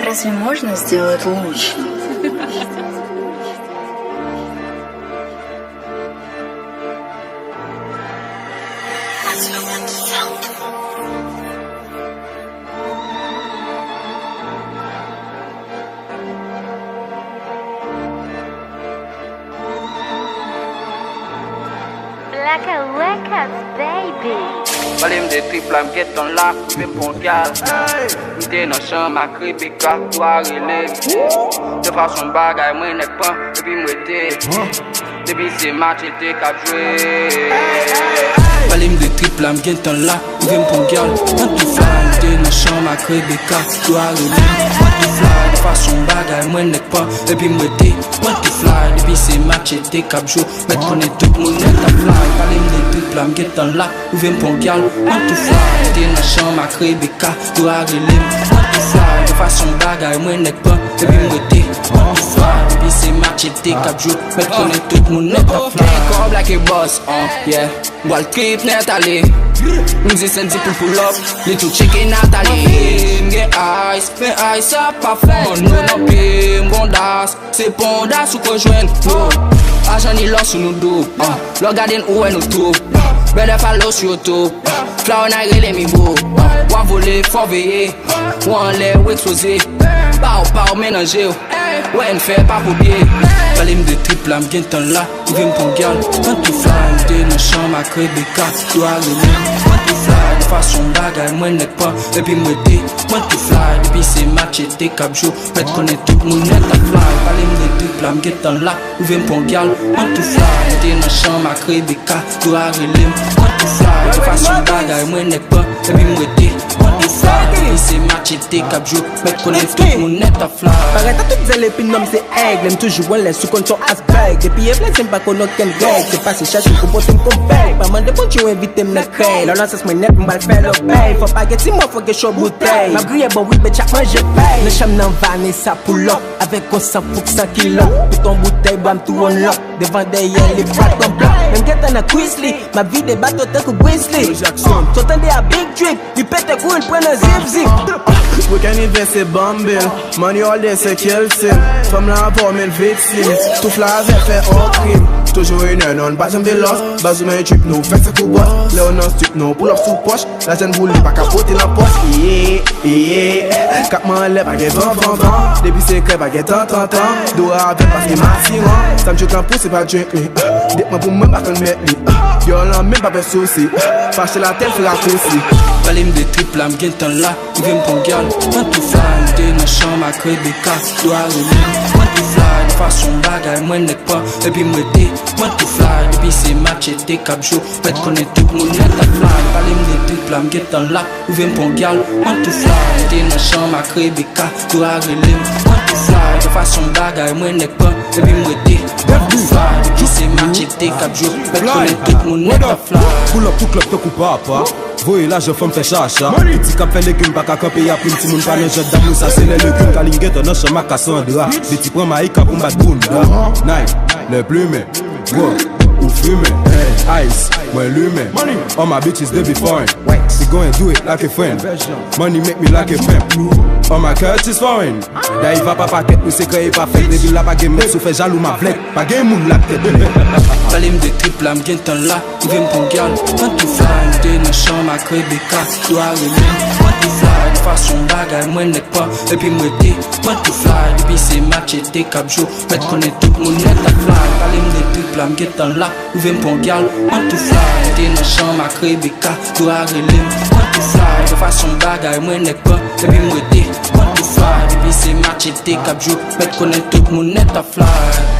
Разве можно сделать лучше? Black Records, baby. Valim de triple am get on la, me pon gal. Mide nan chan ma Rebecca, doa rele. De fason bagay mwen nek pan, depi mwete. Depi se match ete ka jwe. Valim de triple am get on la, me pon gal. Antifly, mide nan chan ma Rebecca, doa rele. Antifly, de fason bagay mwen nek pan, depi mwete. Antifly, depi se match ete ka jwe. Met konen tout moun net a fly. Valim de triple am get on la, me pon gal. Antifly, mide nan chan ma Rebecca, doa rele. Antifly, de fason bagay mwen nek pan, depi mwete. Antifly, depi se match ete ka jwe. Met konen tout moun net a fly. Kob like a boss, yeah. Wall trip net ale. Mzi sensi pou pull up, little chicken Natalie. Mge ice, men ice a pa fè. Mon nan pi, mgon das. Se pon das ou ko jwen, no. Ajan ni los ou nou do. Lo gaden ou en nou tou. Bede follow sur YouTube. Flower na rele mi bo. Wan vole, fò veye. Wan le ou explose. Pow ménanger. Wen fè pa pou bie. Valim de triple am gen tan la, vim pon gal. Antifly, mde nan chan ma Rebecca, doa rele. Antifly, de fason bagay mwen nek pan, epi mwete. Antifly, depi se match ete kapjo, met konen tout moun net a fly. Valim de triple am gen tan la, vim pon gal. Antifly, mde nan chan ma Rebecca, doa rele. Antifly, de fason bagay mwen nek pan, epi mwete. Antifly, depi se match ete kapjo, met konen tout moun net a fly. Paret a tout zèle pi nom se aigle. Lem toujou wè lè sou kon son asbeg. Depi evle sem pa konon ken reg. Se pase chache pou potem kon beg. Pa man de bon chou evite m nan krey. Lò nan ses mwen net mbal fè lò pay. Fò pa get si mò fò ge chò boutey. Ma griye bon wik be chak manje pay. Nan cham nan vane sa pou lò. Avek kon 100% kilo. Piton boutey bam tou on lò. Devan deye li prat kon blok. Mem get an a Quizly. Ma vide bato te kou Grizzly. Sotan de a big drip. Li pete kou il pren an zip zip. We can invest in Bumble. Money all day c'est kill sim. Femme là pour mille victimes. Tout fla avec fait au crime. Toujours une non, pas jamais lost. Bazou mais trip nous fait ça coup boss. Léon non strip nous pull up sous poche. La jeune boule pas capoter la poche. Yeah. Cap man lève à get vent. Depuis c'est crève à get tant. Doa avec parce qu'il m'a tiré. Ça me choque en pouce c'est pas drink me. Dites-moi pour moi pas qu'on met lui. Yo là même pas de souci. Fâche la tête fait la course. Valim de triple am gen tan la, vim pon gal. Antifly, mde nan chan ma Rebecca, doa rele. Antifly, de fason bagay mwen nek pan, epi mwete. Antifly, depi se match ete kapjo, met konen tout moun net a fly. Valim de triple am gen tan la, vim pon gal. Antifly, mde nan chan ma Rebecca, doa rele. Antifly, de fason bagay mwen nek pan, epi mwete. Antifly, depi se match ete kapjo, met konen tout moun net a fly. Pull up tout club te kou papa. Voye la je femme fait chacha. Petit cap fait légumes pas qu'à camper y'a plus petit moun pas nan jet d'amour ça c'est les légumes Kalinguette nan chan ma Cassandra. Petit prend maïka pour m'bat bunda. Night, les plumes, go, ou fume, ice, moi lume. All my bitches they be foreign. We go and do it like a friend. Money make me like a pimp. All my curse is foreign. Da il va pas paquet ou c'est créé pas fait. Depuis la pas game sou fait jaloux ma vlek. Pas game moun la tête. Valim de triple am gen tan la, vim pon gal. Antifly, mde nan chan ma Rebecca, doa rele. Antifly, de fason bagay mwen nek pan, epi mwete. Antifly, depi se match ete kapjo, met konen tout moun net a fly. Valim de triple am gen tan la, vim pon gal. Antifly, mde nan chan ma Rebecca, doa rele. Antifly, de fason bagay mwen nek pan, epi mwete. Antifly, depi se match ete kapjo, met konen tout moun net a fly.